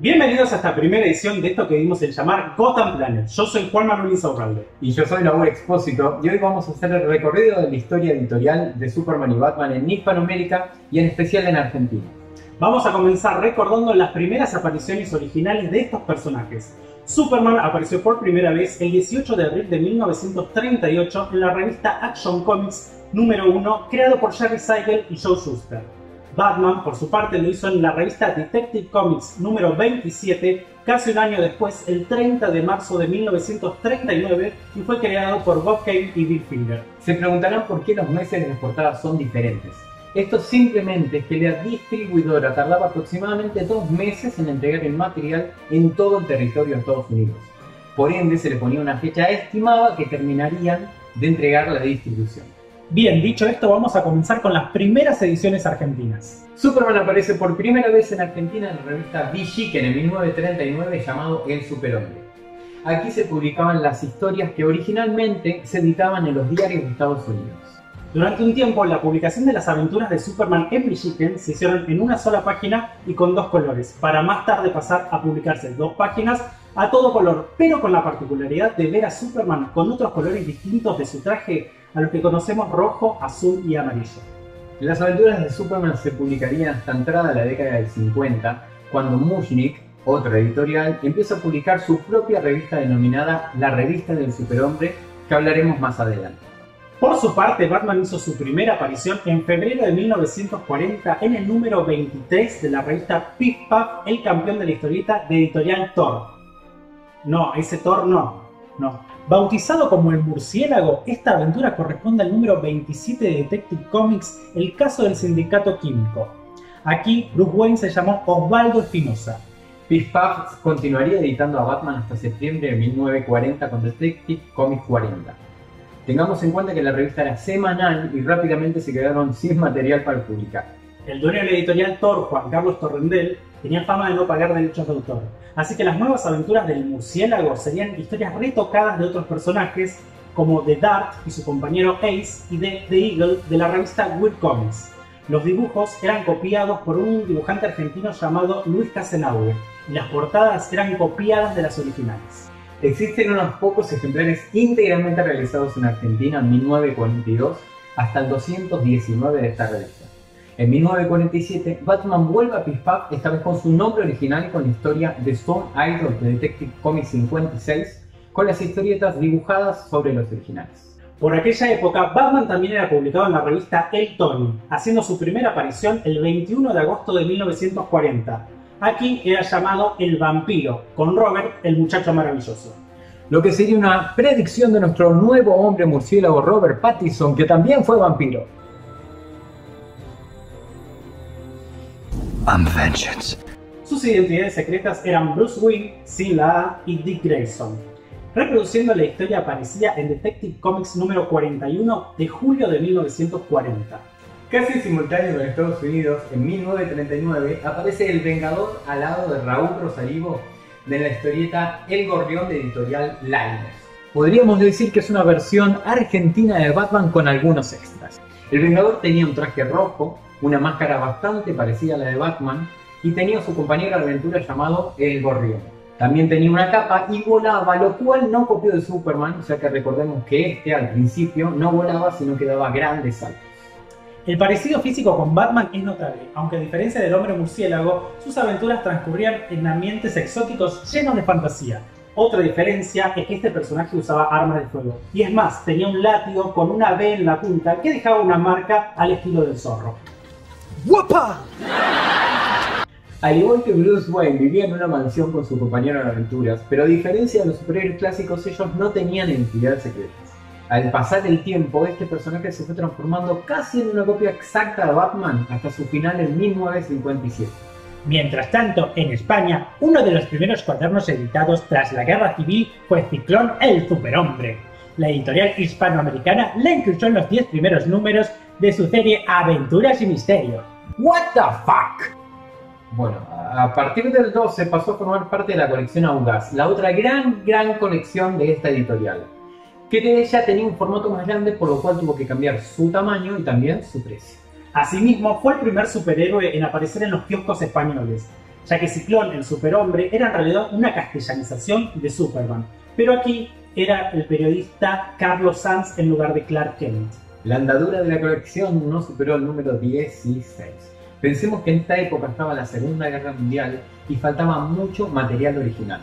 Bienvenidos a esta primera edición de esto que dimos en llamar Gotham Planet. Yo soy Juan Manuel Insaurralde. Y yo soy Raúl Expósito, y hoy vamos a hacer el recorrido de la historia editorial de Superman y Batman en Hispanoamérica y en especial en Argentina. Vamos a comenzar recordando las primeras apariciones originales de estos personajes. Superman apareció por primera vez el 18 de abril de 1938 en la revista Action Comics número 1, creado por Jerry Siegel y Joe Shuster. Batman, por su parte, lo hizo en la revista Detective Comics número 27, casi un año después, el 30 de marzo de 1939, y fue creado por Bob Kane y Bill Finger. Se preguntarán por qué los meses de las portadas son diferentes. Esto simplemente es que la distribuidora tardaba aproximadamente 2 meses en entregar el material en todo el territorio de Estados Unidos. Por ende, se le ponía una fecha estimada que terminarían de entregar la distribución. Bien, dicho esto, vamos a comenzar con las primeras ediciones argentinas. Superman aparece por primera vez en Argentina en la revista V-Chicken en 1939 llamado El Superhombre. Aquí se publicaban las historias que originalmente se editaban en los diarios de Estados Unidos. Durante un tiempo, la publicación de las aventuras de Superman en V-Chicken se hicieron en una sola página y con 2 colores, para más tarde pasar a publicarse 2 páginas a todo color, pero con la particularidad de ver a Superman con otros colores distintos de su traje a los que conocemos rojo, azul y amarillo. Las aventuras de Superman se publicarían hasta entrada la década del 50, cuando Mushnik, otra editorial, empieza a publicar su propia revista denominada La Revista del Superhombre, que hablaremos más adelante. Por su parte, Batman hizo su primera aparición en febrero de 1940 en el número 23 de la revista Piff Puff, el campeón de la historieta de editorial Thor. No, ese Thor no. Bautizado como el murciélago, esta aventura corresponde al número 27 de Detective Comics, el caso del sindicato químico. Aquí, Bruce Wayne se llamó Osvaldo Espinosa. Piff Puff continuaría editando a Batman hasta septiembre de 1940 con Detective Comics 40. Tengamos en cuenta que la revista era semanal y rápidamente se quedaron sin material para publicar. El dueño de la editorial Thor, Juan Carlos Torrendel, tenía fama de no pagar derechos de autor, así que las nuevas aventuras del murciélago serían historias retocadas de otros personajes como de Dart y su compañero Ace y de The Eagle de la revista Weird Comics. Los dibujos eran copiados por un dibujante argentino llamado Luis Casenauer y las portadas eran copiadas de las originales. Existen unos pocos ejemplares íntegramente realizados en Argentina en 1942 hasta el 219 de esta revista. En 1947, Batman vuelve a Piff Puff, esta vez con su nombre original y con la historia de Stone Idol de Detective Comics 56, con las historietas dibujadas sobre los originales. Por aquella época, Batman también era publicado en la revista El Tony, haciendo su primera aparición el 21 de agosto de 1940. Aquí era llamado El Vampiro, con Robert, el muchacho maravilloso. Lo que sería una predicción de nuestro nuevo hombre murciélago Robert Pattinson, que también fue vampiro. I'm vengeance. Sus identidades secretas eran Bruce Wayne, sin la A, y Dick Grayson. Reproduciendo la historia aparecida en Detective Comics número 41 de julio de 1940. Casi simultáneo en Estados Unidos, en 1939, aparece El Vengador al lado de Raúl Rosarivo de la historieta El Gorrión de editorial Liners. Podríamos decir que es una versión argentina de Batman con algunos extras. El Vengador tenía un traje rojo, una máscara bastante parecida a la de Batman, y tenía su compañero de aventura llamado El Gorrión. También tenía una capa y volaba, lo cual no copió de Superman, ya que recordemos que al principio no volaba, sino que daba grandes saltos. El parecido físico con Batman es notable, aunque a diferencia del hombre murciélago, sus aventuras transcurrían en ambientes exóticos llenos de fantasía. Otra diferencia es que este personaje usaba armas de fuego, y es más, tenía un látigo con una V en la punta que dejaba una marca al estilo del zorro. ¡Guapa! Al igual que Bruce Wayne vivía en una mansión con su compañero de aventuras, pero a diferencia de los superhéroes clásicos, ellos no tenían identidades secretas. Al pasar el tiempo, este personaje se fue transformando casi en una copia exacta de Batman hasta su final en 1957. Mientras tanto, en España, uno de los primeros cuadernos editados tras la Guerra Civil fue Ciclón el Superhombre. La editorial hispanoamericana la incluyó en los 10 primeros números de su serie Aventuras y Misterios. What the fuck? Bueno, a partir del 12 pasó a formar parte de la colección Audaz, la otra gran colección de esta editorial, que de ella tenía un formato más grande, por lo cual tuvo que cambiar su tamaño y también su precio. Asimismo, fue el primer superhéroe en aparecer en los kioscos españoles, ya que Ciclón, el superhombre, era en realidad una castellanización de Superman, pero aquí era el periodista Carlos Sanz en lugar de Clark Kent. La andadura de la colección no superó el número 16. Pensemos que en esta época estaba la Segunda Guerra Mundial y faltaba mucho material original.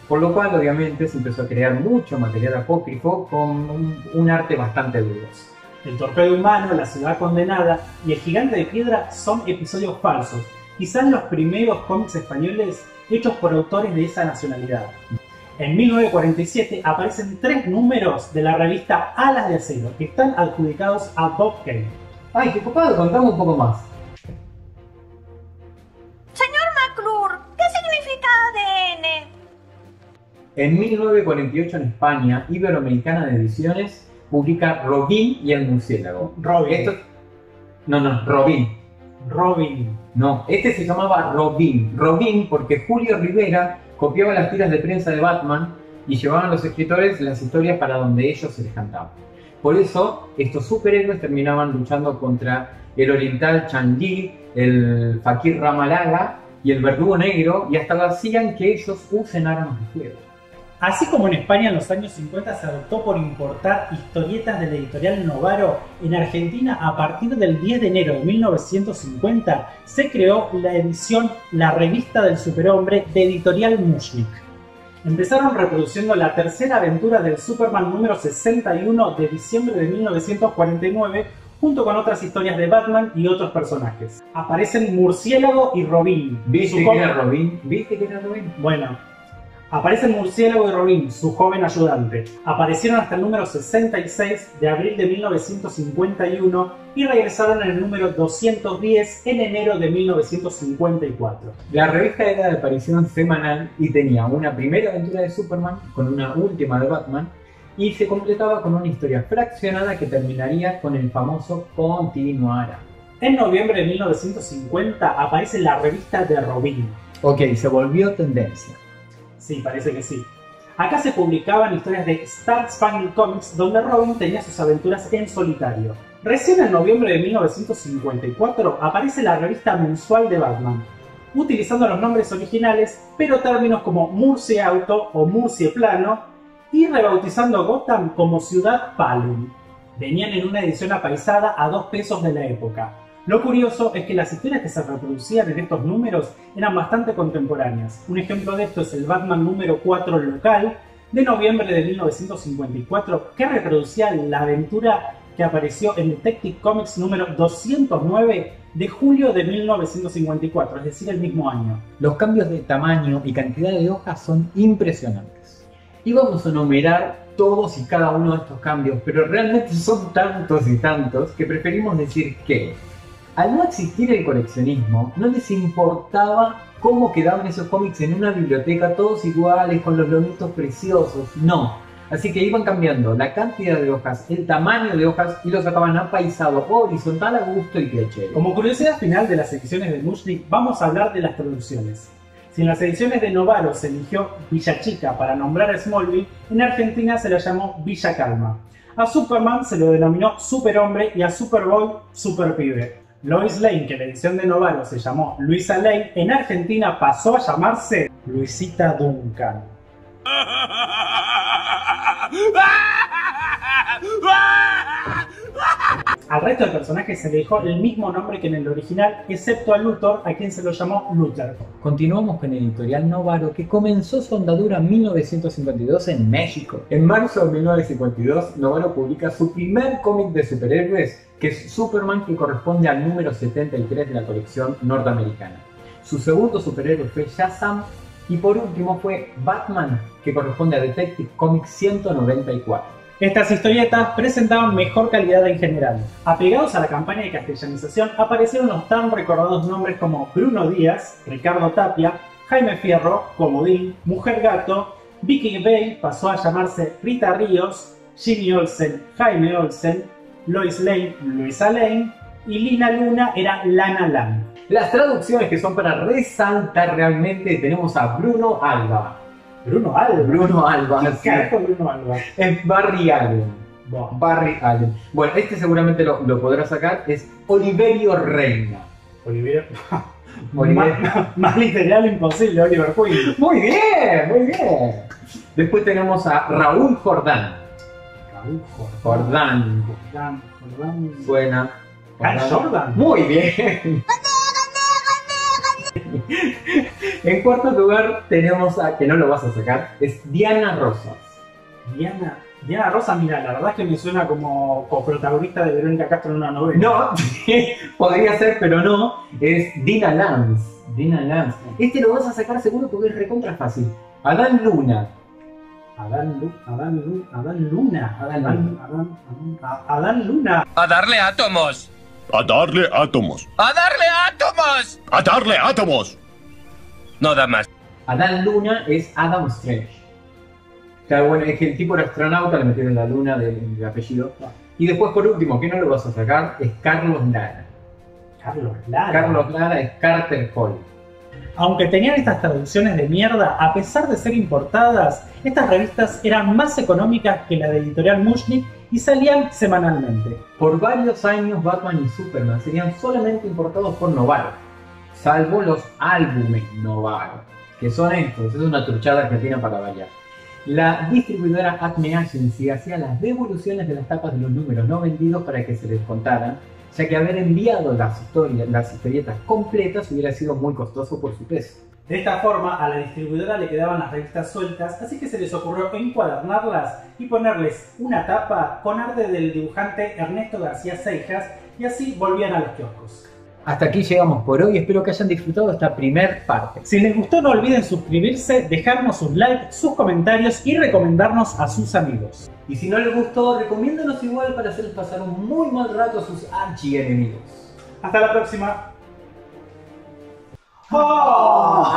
Por lo cual, obviamente, se empezó a crear mucho material apócrifo con un arte bastante dudoso. El torpedo humano, la ciudad condenada y el gigante de piedra son episodios falsos, quizás los primeros cómics españoles hechos por autores de esa nacionalidad. En 1947 aparecen 3 números de la revista Alas de Acero, que están adjudicados a Bob Kane. ¡Ay, qué copado! Contame un poco más. Señor McClure, ¿qué significa ADN? En 1948 en España, Iberoamericana de Ediciones publica Robin y el murciélago. Robin. Robin. No, este se llamaba Robin. Robin porque Julio Rivera copiaba las tiras de prensa de Batman y llevaban a los escritores las historias para donde ellos se les cantaba. Por eso, estos superhéroes terminaban luchando contra el oriental Chang'e, el fakir Ramalaga y el verdugo negro, y hasta lo hacían que ellos usen armas de fuego. Así como en España en los años 50 se adoptó por importar historietas de la editorial Novaro, en Argentina a partir del 10 de enero de 1950 se creó la edición La Revista del Superhombre de editorial Mushnik. Empezaron reproduciendo la tercera aventura del Superman número 61 de diciembre de 1949 junto con otras historias de Batman y otros personajes. Aparecen Murciélago y Robin. ¿Viste que era Robin? Bueno, aparecen Murciélago y Robin, su joven ayudante. Aparecieron hasta el número 66 de abril de 1951 y regresaron en el número 210 en enero de 1954. La revista era de aparición semanal y tenía una primera aventura de Superman con una última de Batman y se completaba con una historia fraccionada que terminaría con el famoso Continuará. En noviembre de 1950 aparece la revista de Robin. Ok, se volvió tendencia. Sí, parece que sí. Acá se publicaban historias de Star Spangled Comics donde Robin tenía sus aventuras en solitario. Recién en noviembre de 1954 aparece la revista mensual de Batman, utilizando los nombres originales, pero términos como Murciauto o Murcieplano, y rebautizando Gotham como Ciudad Palum. Venían en una edición apaisada a 2 pesos de la época. Lo curioso es que las historias que se reproducían en estos números eran bastante contemporáneas. Un ejemplo de esto es el Batman número 4 local de noviembre de 1954, que reproducía la aventura que apareció en Detective Comics número 209 de julio de 1954, es decir, el mismo año. Los cambios de tamaño y cantidad de hojas son impresionantes. Y vamos a enumerar todos y cada uno de estos cambios, pero realmente son tantos y tantos que preferimos decir que al no existir el coleccionismo, no les importaba cómo quedaban esos cómics en una biblioteca, todos iguales, con los lomitos preciosos, no. Así que iban cambiando la cantidad de hojas, el tamaño de hojas y los sacaban apaisado, horizontal, a gusto y cliché. Como curiosidad final de las ediciones de Mushnik, vamos a hablar de las traducciones. Si en las ediciones de Novaro se eligió Villa Chica para nombrar a Smallville, en Argentina se la llamó Villa Calma. A Superman se lo denominó Superhombre y a Superboy Superpibe. Lois Lane, que en la edición de Novaro se llamó Luisa Lane, en Argentina pasó a llamarse Luisita Duncan. Al resto de personajes se le dejó el mismo nombre que en el original, excepto a Luthor, a quien se lo llamó Luther. Continuamos con Editorial Novaro, que comenzó su andadura en 1952 en México. En marzo de 1952, Novaro publica su primer cómic de superhéroes, que es Superman, que corresponde al número 73 de la colección norteamericana. Su segundo superhéroe fue Shazam, y por último fue Batman, que corresponde a Detective Comics 194. Estas historietas presentaban mejor calidad en general. Apegados a la campaña de castellanización, aparecieron los tan recordados nombres como Bruno Díaz, Ricardo Tapia, Jaime Fierro, Comodín, Mujer Gato, Vicky Bale pasó a llamarse Rita Ríos, Jimmy Olsen, Jaime Olsen, Lois Lane, Luisa Lane, y Lina Luna era Lana Lang. Las traducciones que son para resaltar realmente, tenemos a Bruno Alba. Bruno Alba. Bruno Alba. ¿Qué carajo Bruno Alba? Es Barry Allen. Barry Allen. Bueno, este seguramente lo podrá sacar. Es Oliverio Reina. Oliverio. Más literal imposible, Oliver Queen. Muy bien, muy bien. Después tenemos a Raúl Jordán. Jordán. Suena. Jordan. Muy bien. En cuarto lugar tenemos a, que no lo vas a sacar, es Diana Rosas. Diana Rosa, mira, la verdad es que me suena como coprotagonista de Verónica Castro en una novela. No, podría ser, pero no. Es Dina Lance. Dina Lance. Este lo vas a sacar seguro porque es recontra fácil. Adán Luna. Adán Luna. Adán Luna. A darle átomos. A darle átomos. A darle átomos. A darle átomos. No da más. Adán Luna es Adam Strange. Claro, bueno, es que el tipo era astronauta, le metieron la luna del apellido. Y después, por último, que no lo vas a sacar, es Carlos Lara. Carlos Lara es Carter Hall. Aunque tenían estas traducciones de mierda, a pesar de ser importadas, estas revistas eran más económicas que la de Editorial Mushnik y salían semanalmente. Por varios años Batman y Superman serían solamente importados por Novaro, salvo los álbumes Novaro, que son estos, es una truchada que tienen para variar. La distribuidora Acme Agency hacía las devoluciones de las tapas de los números no vendidos para que se les contaran, ya que haber enviado las historietas completas hubiera sido muy costoso por su peso. De esta forma, a la distribuidora le quedaban las revistas sueltas, así que se les ocurrió encuadernarlas y ponerles una tapa con arte del dibujante Ernesto García Seijas, y así volvían a los kioscos. Hasta aquí llegamos por hoy, espero que hayan disfrutado esta primer parte. Si les gustó, no olviden suscribirse, dejarnos un like, sus comentarios y recomendarnos a sus amigos. Y si no les gustó, recomiéndanos igual para hacerles pasar un muy mal rato a sus archienemigos. Hasta la próxima. ¡Oh!